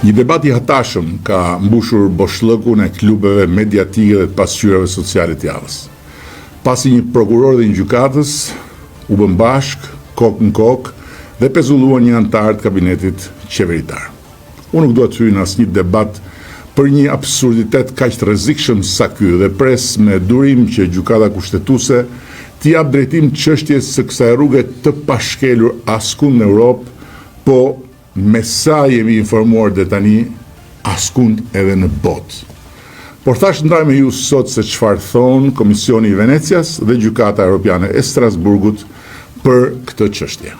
Një debat i hatashëm ka mbushur boshllëkun e klubeve mediatike dhe të pasqyrave sociale të javës. Pasi një prokuror dhe një gjykatës u bën bashk, kokë në kokë, dhe pezulluan një antar të kabinetit qeveritar. Unë nuk dua të hyj në asnjë debat për një absurditet kaq të rrezikshëm sa ky dhe pres me durim që gjykata kushtetuese t'i jap drejtim çështjes së kësaj rruge të pashkelur askund në Europë, po me sa jemi informuar dhe tani, askund edhe në botë. Por thash ndaj me ju sot se çfarë thon Komisioni i Venecias dhe Gjykata Europiane e Strasburgut për këtë çështje.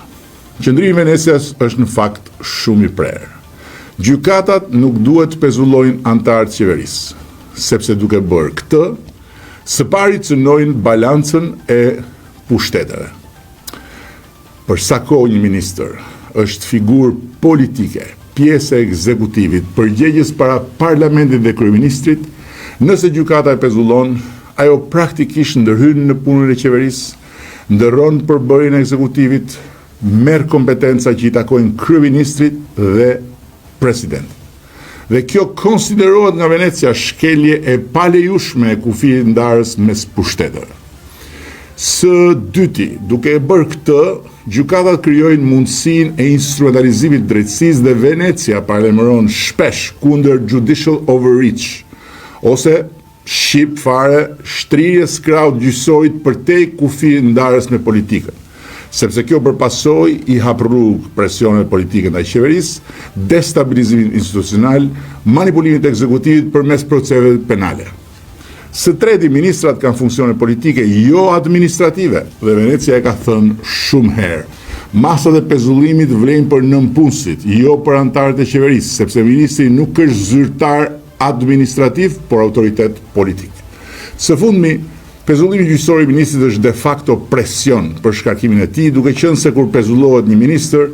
Qendrimi i Venecias është në fakt shumë i prerë. Gjykatat nuk duhet të pezullojnë antarët qeverisë, sepse duke bërë këtë, së pari cënojnë balancën e pushteteve. Për sa kohë një ministër është figurë politike, pjesë e ekzekutivit, përgjegjës para parlamentit dhe kryeministrit, nëse gjykata e pezullon, ajo praktikisht ndërhyn në punën e qeverisë, ndërron përbërjen e ekzekutivit, merr kompetenca që i takojnë kryeministrit dhe presidentit. Dhe kjo konsiderohet nga Venecia shkelje e palejueshme e kufijit ndarës mes pushteteve. Së dyti, duke e bërë këtë, gjykatat krijojnë mundësinë e instrumentalizimit të drejtësisë dhe Venecia paralajmëron shpesh kundër judicial overreach, ose shqip fare shtrirjes krahut gjyqësorit përtej kufijit ndarës me politikën, sepse kjo përpasoj i hap rrugë presionet politike ndaj qeverisë, destabilizimin institucional, manipulimin e ekzekutivit përmes proceseve penale. Së treti, ministrat kanë funksione politike, jo administrative, dhe Venecia e ka thënë shumë herë. Masat e pezullimit vlen për nënpunësit, jo për antarët e qeverisë, sepse ministri nuk është zyrtar administrativ, por autoritet politik. Së fundmi, pezullimi gjyqësor i ministrit është de facto presion për shkarkimin e tij, duke qenë se kur pezullohet një ministër,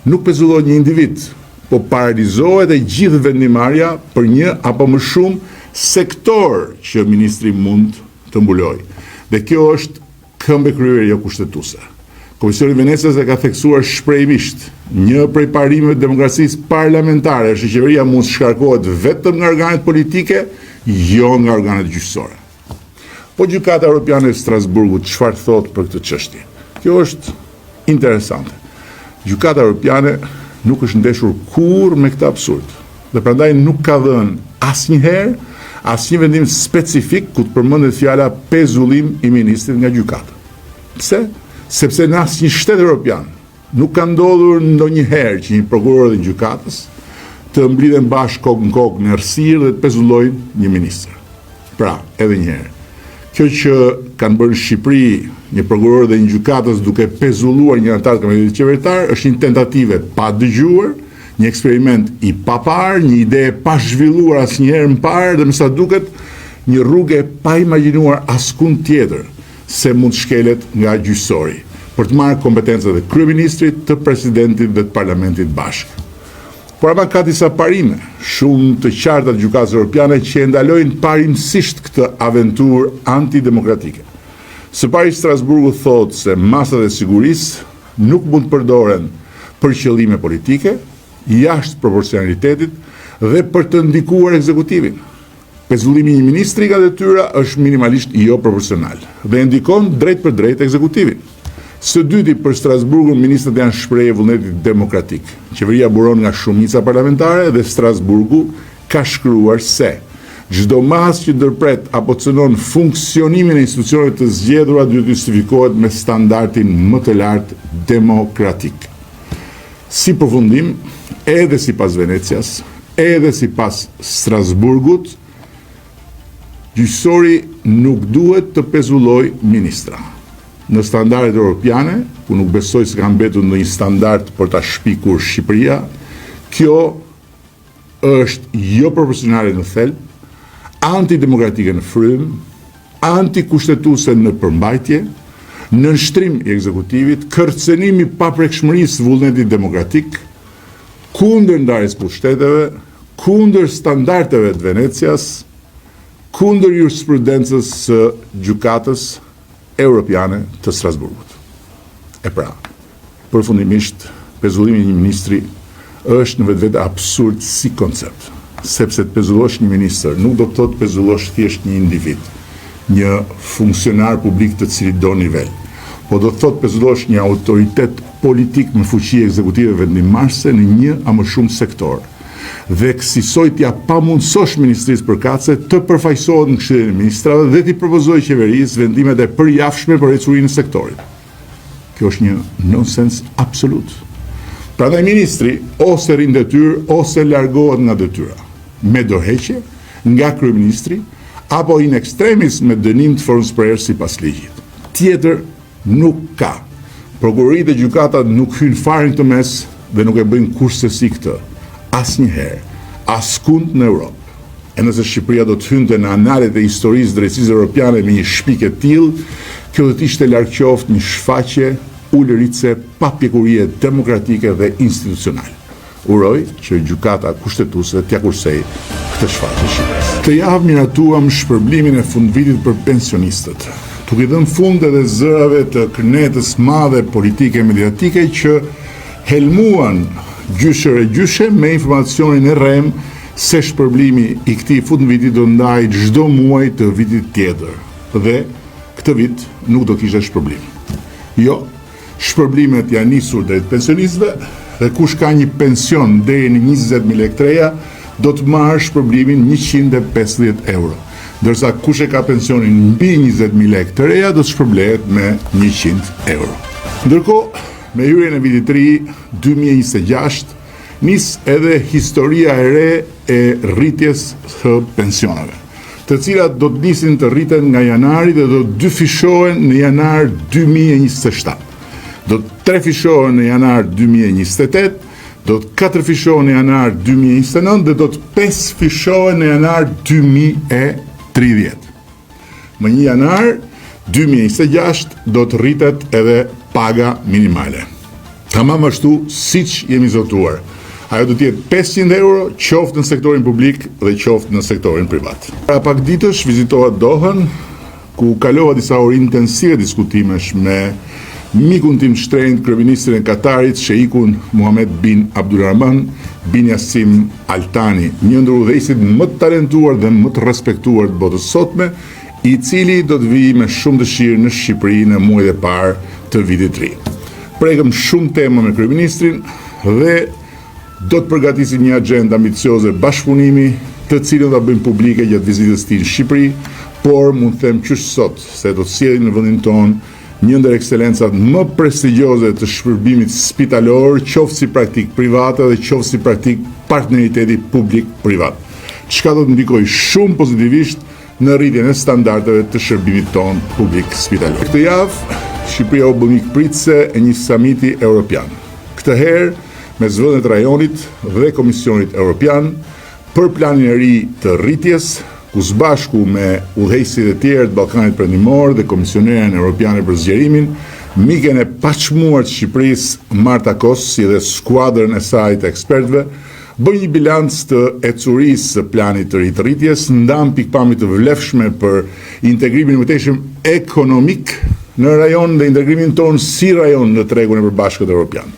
nuk pezullohet një individ, po paralizohet e gjithë vendimarrja për një apo më shumë sektor që ministri mund të mbulojë. Dhe kjo është këmbë e kryer jo kushtetuese. Komisioni i Venecias e ka theksuar shprehimisht, një prej parimeve të demokracisë parlamentare është që qeveria mund të shkarkohet vetëm nga organet politike, jo nga organet gjyqësore. Po Gjykata Europiane e Strasburgut çfarë thot për këtë çështje? Kjo është interesante. Gjykata Europiane nuk është ndeshur kurrë me këtë absurd, dhe prandaj nuk ka dhënë asnjëherë asnjë vendim specifik ku të përmendet fjala pezullim i ministrit nga gjykata. Pse? Sepse në asnjë shtet evropian nuk ka ndodhur ndonjëherë që një prokuror dhe një gjykatës të mblidhen bashkë kokë në kokë në errësirë dhe të pezullojnë një ministër. Pra, edhe një herë, kjo që kanë bërë në Shqipëri një prokuror dhe një gjykatës duke pezulluar një antar të kabinetit qeveritar është një tentative pa dëgjuar, një eksperiment i papar, një ide pa zhvilluar asnjëherë më parë dhe me sa duket një rrugë pa imagjinuar askund tjetër se mund shkelet nga gjyqësori për të marrë kompetencat e kryeministrit, të presidentit dhe të parlamentit bashkë. Por ama ka disa parime, shumë të qarta të gjykatës europiane që e ndalojnë parimësisht këtë aventurë antidemokratike. Së pari Strasburgu thotë se masat e sigurisë nuk mund të përdoren për qëllime politike, jashtë proporcionalitetit dhe për të ndikuar ekzekutivin. Pezullimi i një ministri nga detyra është minimalisht jo proporcional dhe ndikon drejt për drejt ekzekutivin. Së dyti, për Strasburgun, ministrat janë shprehje vullnetit demokratik. Qeveria buron nga shumica parlamentare dhe Strasburgu ka shkruar se çdo masë që ndërpret apo cënon funksionimin e institucioneve të zgjedhura duhet të justifikohet me standardin më të lartë demokratik. Si përfundim, edhe sipas Venecias, edhe sipas Strasburgut, gjyqësori nuk duhet të pezullojë ministra. Në standardet europiane, ku nuk besoj se ka mbetur ndonjë standard për ta shpikur Shqipëria, kjo është jo proporcionale në thelb, antidemokratike në frym, antikushtetuese në përmbajtje, nënshtrim i ekzekutivit, kërcënim i paprekshmërisë vullnetit demokratik, kundër ndarjes pushteteve, kundër standardeve të Venecias, kundër jurisprudencës së gjykatës europiane të Strasburgut. E pra, përfundimisht, pezullimi i një ministri është në vetvete absurd si koncept, sepse të pezullosh një ministër nuk do të thotë pezullosh thjesht një individ, një funksionar publik të cilit do nivel, po do të thotë pezullosh një autoritet politik me fuqi ekzekutive vendimarrëse në një a më shumë sektor. Dhe kësaj t'ja pamundsosh ministrisë përkatëse të përfaqësohet në Këshillin e Ministrave dhe t'i propozojë qeverisë vendimet e përjafshme për ecurinë e sektorit. Kjo është një nonsens absolut. Prandaj ministri ose rrin detyrë ose largohet nga detyra, me dorëheqje nga kryeministri apo in extremis me dënim të formës prerë sipas ligjit. Tjetër nuk ka. Prokuroritë dhe gjykatat nuk hyjnë fare në këtë mes dhe nuk e bëjnë kurrësi këtë. Asnjëherë, askund në Europë. E nëse Shqipëria do të hynte në analet e historisë drejtësisë europiane me një shpikë të tillë, kjo do të ishte larg qoftë një shfaqje ulëritse pa pjekurie demokratike dhe institucionale. Uroj që gjykata kushtetuese t'ia kursej këtë shfaqje Shqipërisë. Këtë javë miratuam shpërblimin e fundvitit për pensionistët, duke dhënë fund edhe zërave të kërnetës madhe politike e mediatike që helmuan gjyshe e gjyshe me informacionin e rrem se shpërblimi i këtij fundviti do ndaj çdo muaj të vitit tjetër dhe këtë vit nuk do kishte shpërblim. Jo, shpërblimet janë nisur drejt pensionistëve dhe kush ka një pension deri në 20.000 lekë të reja do të marrë shpërblimin 150 euro. Ndërsa kush e ka pensionin mbi 20.000 lekë të reja do të shpërblehet me 100 euro. Ndërkohë, me hyrjen e vitit të ri 2026 nis edhe historia e re e rritjes së pensioneve, të cilat do të nisin të rriten nga janari dhe do të dyfishohen në janar 2027. Do të trefishohen në janar 2028, do të katërfishohen në janar 2029 dhe do të pesëfishohen në janar 2030. Më 1 janar 2026 do të rritet edhe paga minimale. Tamam ashtu siç jemi zotuar. Ajo do të jetë 500 euro qoftë në sektorin publik dhe qoftë në sektorin privat. Para pak ditësh vizitova Dohën, ku kalova disa orë intensive diskutimesh me mikun tim shtrenjtë, kryeministrin e Katarit, Sheikun Muhammed bin Abdulrahman bin Jassim Al Thani, një ndër udhëheqësit më të talentuar dhe më të respektuar të botës sotme, i cili do të vijë me shumë dëshirë në Shqipëri në muajt e parë të vitit të ri. Prekëm shumë tema me kryeministrin dhe do të përgatisim një agenda ambicioze bashkëpunimi, të cilën do bëjmë publike gjatë vizitës tij në Shqipëri, por mund të them qysh sot se do të sjellim në vendin tonë një ndër ekscelencat më prestigjioze të shpërblimit spitalor, qoftë si praktik private dhe qoftë si praktik partneriteti publik-privat, çka do të ndikojë shumë pozitivisht në rritjen e standardeve të shërbimit ton publik spitalor. Këtë javë Shqipëria u bë mikpritëse e një samiti europian. Këtë herë me zëvendjet e rajonit dhe Komisionit Evropian për planin e ri të rritjes, ku së bashku me udhëheqësit e tjerë të Ballkanit Perëndimor dhe Komisionerën Evropiane për zgjerimin, miken e paqmuar të Shqipërisë Marta Kos, si dhe skuadrën e saj të ekspertëve, bën një bilanc të ecurisë së planit të ri të rritjes, ndan pikpamje të vlefshme për integrimin mëtejshëm ekonomik në rajon dhe integrimin tonë si rajon në tregun e përbashkët evropian.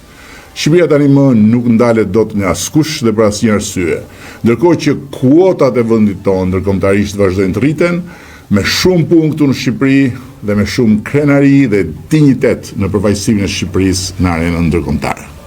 Shqipëria tani më nuk ndalet dot nga askush dhe për asnjë arsye, ndërkohë që kuotat e vendit tonë ndërkombëtarisht vazhdojnë të rriten me shumë punë këtu në Shqipëri dhe me shumë krenari dhe dinjitet në përfaqësimin e Shqipërisë në arenën ndërkombëtare.